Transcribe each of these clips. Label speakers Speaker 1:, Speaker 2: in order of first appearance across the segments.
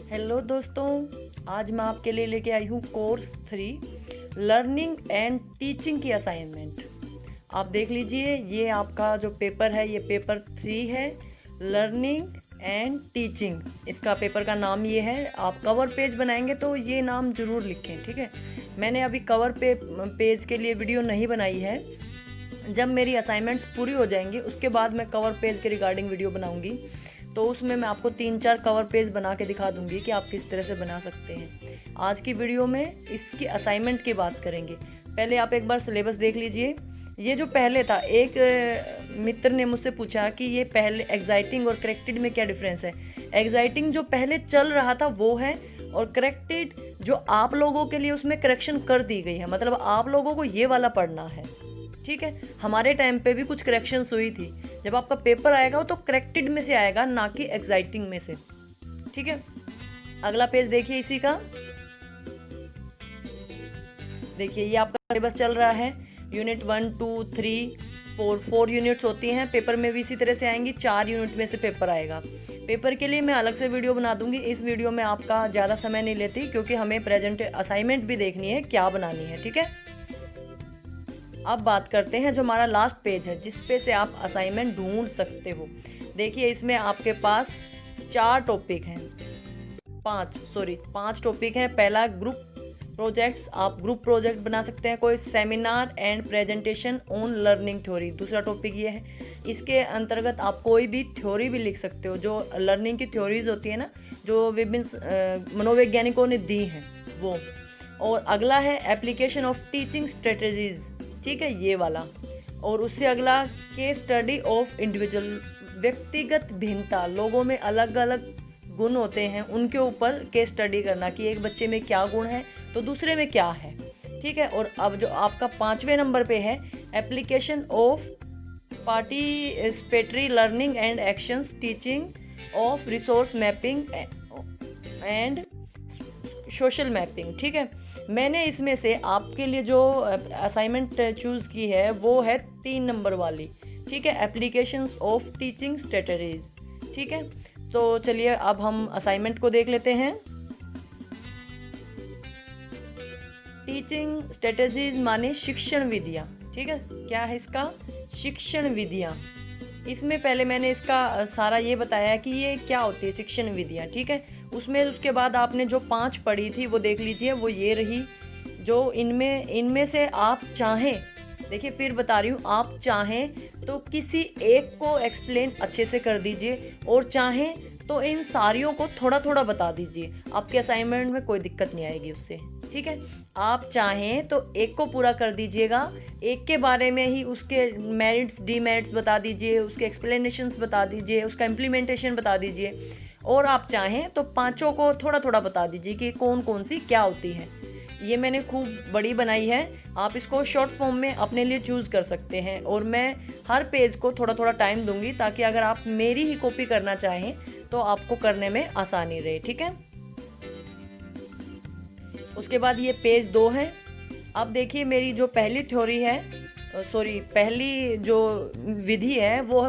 Speaker 1: Hello दोस्तों, आज मैं आपके लिए लेके आई हूँ कोर्स 3 लर्निंग एंड टीचिंग की असाइनमेंट। आप देख लीजिए, ये आपका जो पेपर है ये पेपर 3 है, लर्निंग एंड टीचिंग। इसका पेपर का नाम ये है। आप कवर पेज बनाएंगे तो ये नाम ज़रूर लिखें, ठीक है। मैंने अभी कवर पेज के लिए वीडियो नहीं बनाई है। जब मेरी असाइनमेंट्स पूरी हो जाएंगी उसके बाद मैं कवर पेज के रिगार्डिंग वीडियो बनाऊंगी, तो उसमें मैं आपको 3-4 कवर पेज बना के दिखा दूंगी कि आप किस तरह से बना सकते हैं। आज की वीडियो में इसकी असाइनमेंट की बात करेंगे। पहले आप एक बार सिलेबस देख लीजिए। ये जो पहले था, एक मित्र ने मुझसे पूछा कि ये पहले एग्जाइटिंग और करेक्टेड में क्या डिफरेंस है। एग्जाइटिंग जो पहले चल रहा था वो है, और करेक्टेड जो आप लोगों के लिए उसमें करेक्शन कर दी गई है, मतलब आप लोगों को ये वाला पढ़ना है, ठीक है। हमारे टाइम पे भी कुछ करेक्शंस हुई थी। जब आपका पेपर आएगा वो तो करेक्टेड में से आएगा, ना कि एग्जाइटिंग में से, ठीक है। अगला पेज देखिए इसी का। देखिए ये आपका सिलेबस चल रहा है। यूनिट 1, 2, 3, 4 यूनिट्स होती हैं। पेपर में भी इसी तरह से आएंगी। 4 यूनिट में से पेपर आएगा। पेपर के लिए मैं अलग से वीडियो बना दूंगी। इस वीडियो में आपका ज़्यादा समय नहीं लेती, क्योंकि हमें प्रेजेंट असाइनमेंट भी देखनी है, क्या बनानी है, ठीक है। अब बात करते हैं जो हमारा लास्ट पेज है, जिस पे से आप असाइनमेंट ढूंढ सकते हो। देखिए इसमें आपके पास 4 टॉपिक हैं, 5 टॉपिक हैं। पहला ग्रुप प्रोजेक्ट्स, आप ग्रुप प्रोजेक्ट बना सकते हैं, कोई seminar and presentation on learning theory, दूसरा टॉपिक ये है। इसके अंतर्गत आप कोई भी थ्योरी भी लिख सकते हो, जो लर्निंग की थ्योरीज होती है ना, जो विभिन्न मनोवैज्ञानिकों ने दी हैं वो। और अगला है एप्लीकेशन ऑफ टीचिंग स्ट्रेटजीज, ठीक है, ये वाला। और उससे अगला केस स्टडी ऑफ इंडिविजुअल, व्यक्तिगत भिन्नता, लोगों में अलग अलग गुण होते हैं, उनके ऊपर केस स्टडी करना कि एक बच्चे में क्या गुण है तो दूसरे में क्या है, ठीक है। और अब जो आपका 5वें नंबर पे है application of participatory learning and actions, teaching of resource mapping and social mapping, ठीक है। मैंने इसमें से आपके लिए जो असाइनमेंट चूज़ की है वो है 3 नंबर वाली, ठीक है, एप्लीकेशंस ऑफ टीचिंग स्ट्रेटजीज, ठीक है। तो चलिए अब हम असाइनमेंट को देख लेते हैं। टीचिंग स्ट्रेटजीज माने शिक्षण विधियाँ, ठीक है। क्या है इसका? शिक्षण विधियाँ। इसमें पहले मैंने इसका सारा ये बताया कि ये क्या होती है शिक्षण विधियाँ, ठीक है। उसके बाद आपने जो 5 पढ़ी थी वो देख लीजिए, वो ये रही। जो इनमें से आप चाहें, देखिए फिर बता रही हूँ, आप चाहें तो किसी एक को एक्सप्लेन अच्छे से कर दीजिए, और चाहें तो इन सारियों को थोड़ा थोड़ा बता दीजिए। आपके असाइनमेंट में कोई दिक्कत नहीं आएगी उससे, ठीक है। आप चाहें तो एक को पूरा कर दीजिएगा, एक के बारे में ही उसके मेरिट्स डीमेरिट्स बता दीजिए, उसके एक्सप्लेनेशंस बता दीजिए, उसका इम्प्लीमेंटेशन बता दीजिए। और आप चाहें तो 5 को थोड़ा थोड़ा बता दीजिए कि कौन कौन सी क्या होती है। ये मैंने खूब बड़ी बनाई है। आप इसको शॉर्ट फॉर्म में अपने लिए चूज़ कर सकते हैं, और मैं हर पेज को थोड़ा थोड़ा टाइम दूंगी, ताकि अगर आप मेरी ही कॉपी करना चाहें तो आपको करने में आसानी रहे, ठीक है। उसके बाद ये पेज 2 है। अब देखिए मेरी जो पहली थ्योरी है, पहली जो विधि है वो है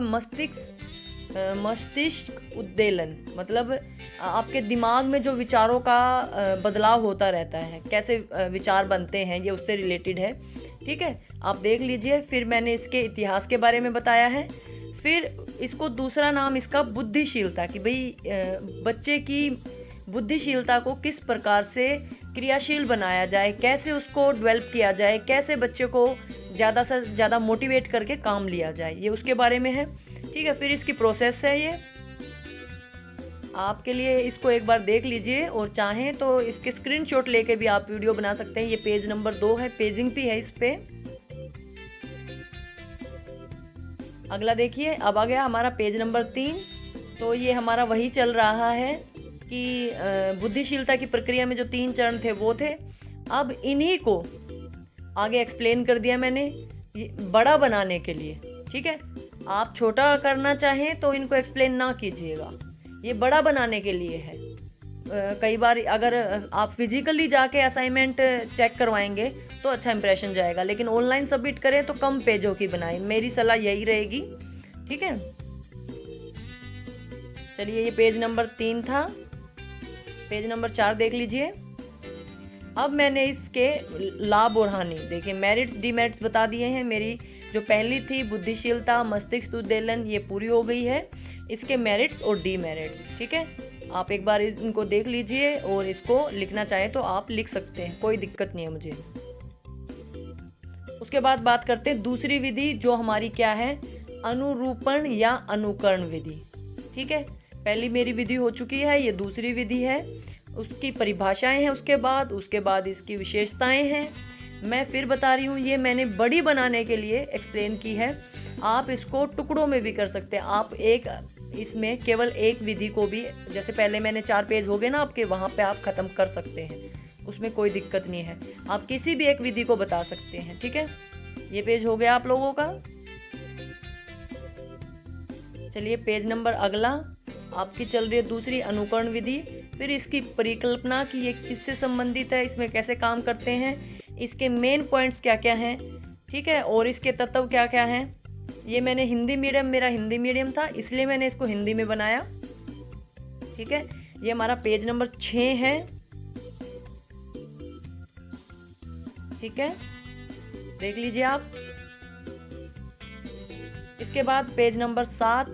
Speaker 1: मस्तिष्क उद्दीलन, मतलब आपके दिमाग में जो विचारों का बदलाव होता रहता है, कैसे विचार बनते हैं, ये उससे रिलेटेड है, ठीक है। आप देख लीजिए। फिर मैंने इसके इतिहास के बारे में बताया है। फिर इसको दूसरा नाम इसका बुद्धिशीलता, कि भाई बच्चे की बुद्धिशीलता को किस प्रकार से क्रियाशील बनाया जाए, कैसे उसको डेवलप किया जाए, कैसे बच्चे को ज़्यादा से ज़्यादा मोटिवेट करके काम लिया जाए, ये उसके बारे में है, ठीक है। फिर इसकी प्रोसेस है ये आपके लिए, इसको एक बार देख लीजिए, और चाहें तो इसके स्क्रीनशॉट लेके भी आप वीडियो बना सकते हैं। ये पेज नंबर 2 है, पेजिंग भी है इस पे। अगला देखिए, अब आ गया हमारा पेज नंबर 3। तो ये हमारा वही चल रहा है कि बुद्धिशीलता की प्रक्रिया में जो 3 चरण थे वो थे। अब इन्हीं को आगे एक्सप्लेन कर दिया मैंने बड़ा बनाने के लिए, ठीक है। आप छोटा करना चाहें तो इनको एक्सप्लेन ना कीजिएगा, ये बड़ा बनाने के लिए है। कई बार अगर आप फिजिकली जाके असाइनमेंट चेक करवाएंगे तो अच्छा इंप्रेशन जाएगा, लेकिन ऑनलाइन सबमिट करें तो कम पेजों की बनाएं, मेरी सलाह यही रहेगी, ठीक है। चलिए ये पेज नंबर 3 था। पेज नंबर 4 देख लीजिए। अब मैंने इसके लाभ और हानि देखिए, मेरिट्स डीमेरिट्स बता दिए हैं। मेरी जो पहली थी बुद्धिशीलता, मस्तिष्क उद्वेलन, ये पूरी हो गई है। इसके मेरिट्स और डीमेरिट्स, ठीक है, आप एक बार इनको देख लीजिए और इसको लिखना चाहे तो आप लिख सकते हैं, कोई दिक्कत नहीं है मुझे। उसके बाद बात करते हैं दूसरी विधि, जो हमारी क्या है, अनुरूपण या अनुकरण विधि। ठीक है, पहली मेरी विधि हो चुकी है, ये दूसरी विधि है। उसकी परिभाषाएं हैं, उसके बाद इसकी विशेषताएं हैं। मैं फिर बता रही हूँ, ये मैंने बड़ी बनाने के लिए एक्सप्लेन की है। आप इसको टुकड़ों में भी कर सकते हैं। आप इसमें केवल एक विधि को भी, जैसे पहले मैंने 4 पेज हो गए ना आपके, वहाँ पे आप ख़त्म कर सकते हैं, उसमें कोई दिक्कत नहीं है। आप किसी भी एक विधि को बता सकते हैं। ठीक है, ये पेज हो गया आप लोगों का। चलिए पेज नंबर अगला आपकी चल रही है दूसरी अनुकरण विधि। फिर इसकी परिकल्पना कि ये किससे संबंधित है, इसमें कैसे काम करते हैं, इसके मेन पॉइंट्स क्या क्या हैं, ठीक है, और इसके तत्व क्या क्या हैं। ये मैंने मेरा हिंदी मीडियम था, इसलिए मैंने इसको हिंदी में बनाया। ठीक है, ये हमारा पेज नंबर 6 है। ठीक है, देख लीजिए आप। इसके बाद पेज नंबर 7,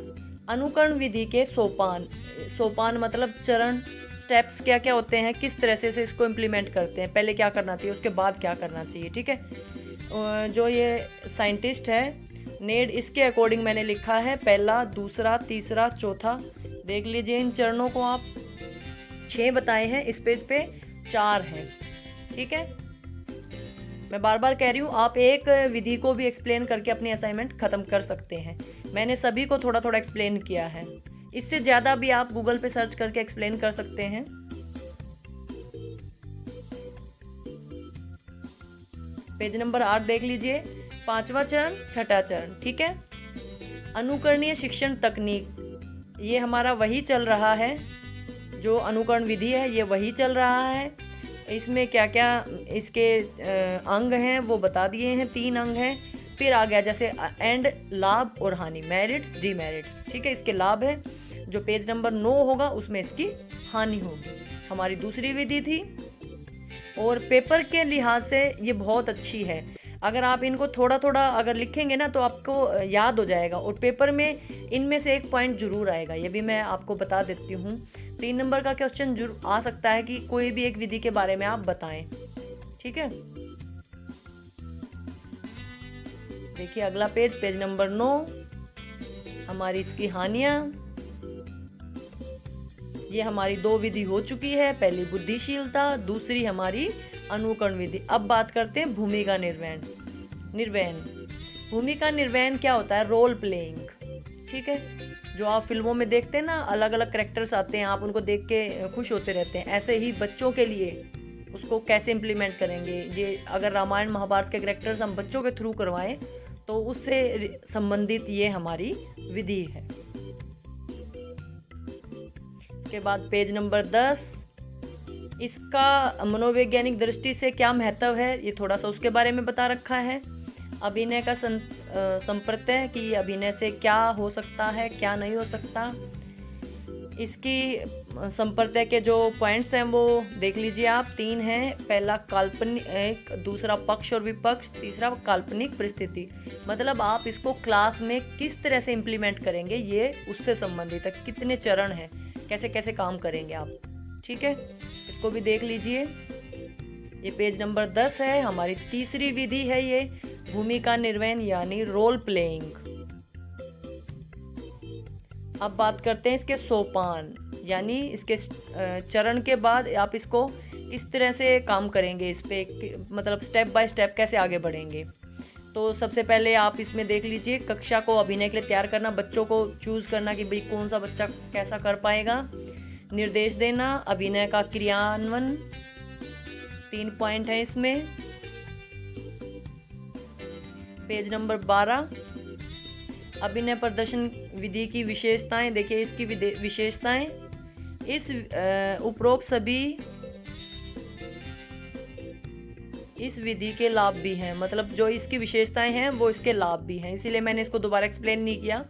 Speaker 1: अनुकरण विधि के सोपान मतलब चरण, स्टेप्स क्या क्या होते हैं, किस तरह से इसको इम्प्लीमेंट करते हैं, पहले क्या करना चाहिए, उसके बाद क्या करना चाहिए। ठीक है, जो ये साइंटिस्ट है नेड, इसके अकॉर्डिंग मैंने लिखा है, पहला, दूसरा, तीसरा, चौथा। देख लीजिए इन चरणों को आप। 6 बताए हैं, इस पेज पे 4 हैं। ठीक है, मैं बार बार कह रही हूँ, आप एक विधि को भी एक्सप्लेन करके अपनी असाइनमेंट खत्म कर सकते हैं। मैंने सभी को थोड़ा थोड़ा एक्सप्लेन किया है, इससे ज़्यादा भी आप गूगल पे सर्च करके एक्सप्लेन कर सकते हैं। पेज नंबर 8 देख लीजिए, 5वां चरण, छठा चरण। ठीक है, अनुकरणीय शिक्षण तकनीक, ये हमारा वही चल रहा है, जो अनुकरण विधि है ये वही चल रहा है। इसमें क्या क्या इसके अंग हैं वो बता दिए हैं, 3 अंग हैं। फिर आ गया जैसे एंड, लाभ और हानि, मेरिट्स डीमेरिट्स। ठीक है, इसके लाभ है, जो पेज नंबर 9 होगा उसमें इसकी हानि होगी। हमारी दूसरी विधि थी, और पेपर के लिहाज से ये बहुत अच्छी है। अगर आप इनको थोड़ा थोड़ा अगर लिखेंगे ना तो आपको याद हो जाएगा, और पेपर में इनमें से एक पॉइंट जरूर आएगा, ये भी मैं आपको बता देती हूँ। 3 नंबर का क्वेश्चन जरूर आ सकता है कि कोई भी एक विधि के बारे में आप बताएं। ठीक है, देखिए अगला पेज नंबर 9, हमारी इसकी हानियां। ये हमारी 2 विधि हो चुकी है, पहली बुद्धिशीलता, दूसरी हमारी अनुकरण विधि। अब बात करते हैं भूमिका निर्वहन। भूमिका निर्वहन क्या होता है, रोल प्लेइंग। ठीक है, जो आप फिल्मों में देखते हैं ना, अलग अलग कैरेक्टर्स आते हैं, आप उनको देख के खुश होते रहते हैं, ऐसे ही बच्चों के लिए उसको कैसे इम्प्लीमेंट करेंगे। ये अगर रामायण महाभारत के कैरेक्टर्स हम बच्चों के थ्रू करवाएं तो उससे संबंधित ये हमारी विधि है। इसके बाद पेज नंबर 10, इसका मनोवैज्ञानिक दृष्टि से क्या महत्व है, ये थोड़ा सा उसके बारे में बता रखा है। अभिनय का संप्रत्यय, कि अभिनय से क्या हो सकता है, क्या नहीं हो सकता। इसकी संप्रत्यय के जो पॉइंट्स हैं वो देख लीजिए आप, 3 हैं। पहला काल्पनिक, दूसरा पक्ष और विपक्ष, तीसरा काल्पनिक परिस्थिति। मतलब आप इसको क्लास में किस तरह से इम्प्लीमेंट करेंगे, ये उससे संबंधित है। कितने चरण हैं, कैसे कैसे काम करेंगे आप। ठीक है, इसको भी देख लीजिए। ये पेज नंबर 10 है, हमारी तीसरी विधि है ये भूमिका निर्वहन यानी रोल प्लेइंग। अब बात करते हैं इसके सोपान, यानी इसके चरण के बाद आप इसको किस तरह से काम करेंगे, इस पे मतलब स्टेप बाय स्टेप कैसे आगे बढ़ेंगे। तो सबसे पहले आप इसमें देख लीजिए, कक्षा को अभिनय के लिए तैयार करना, बच्चों को चूज करना कि भाई कौन सा बच्चा कैसा कर पाएगा। निर्देश देना, अभिनय का क्रियान्वयन, 3 पॉइंट है इसमें। पेज नंबर 12, अभिनय प्रदर्शन विधि की विशेषताएं। देखिए इसकी विशेषताएं, इस उपरोक्त सभी इस विधि के लाभ भी हैं। मतलब जो इसकी विशेषताएं हैं वो इसके लाभ भी हैं, इसीलिए मैंने इसको दोबारा एक्सप्लेन नहीं किया।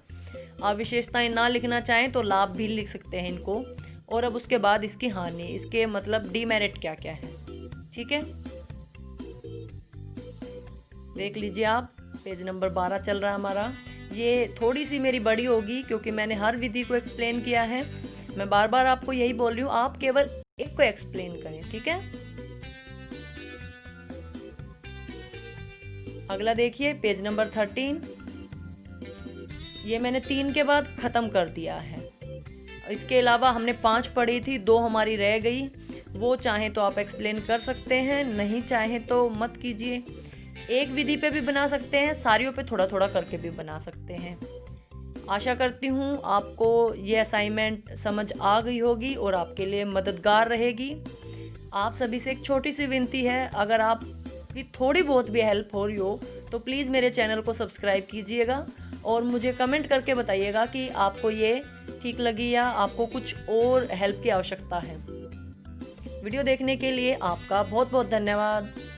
Speaker 1: आप विशेषताएं ना लिखना चाहें तो लाभ भी लिख सकते हैं इनको। और अब उसके बाद इसकी हानि, इसके मतलब डीमेरिट क्या क्या है। ठीक है, देख लीजिए आप, पेज नंबर 12 चल रहा है हमारा। ये थोड़ी सी मेरी बड़ी होगी क्योंकि मैंने हर विधि को एक्सप्लेन किया है। मैं बार बार आपको यही बोल रही हूँ, आप केवल एक को एक्सप्लेन करें। ठीक है, अगला देखिए पेज नंबर 13। ये मैंने 3 के बाद खत्म कर दिया है। इसके अलावा हमने 5 पढ़ी थी, 2 हमारी रह गई। वो चाहे तो आप एक्सप्लेन कर सकते हैं, नहीं चाहे तो मत कीजिए। एक विधि पे भी बना सकते हैं, सारियों पे थोड़ा थोड़ा करके भी बना सकते हैं। आशा करती हूँ आपको ये असाइनमेंट समझ आ गई होगी और आपके लिए मददगार रहेगी। आप सभी से एक छोटी सी विनती है, अगर आप की थोड़ी बहुत भी हेल्प हो रही हो तो प्लीज़ मेरे चैनल को सब्सक्राइब कीजिएगा और मुझे कमेंट करके बताइएगा कि आपको ये ठीक लगी या आपको कुछ और हेल्प की आवश्यकता है। वीडियो देखने के लिए आपका बहुत बहुत धन्यवाद।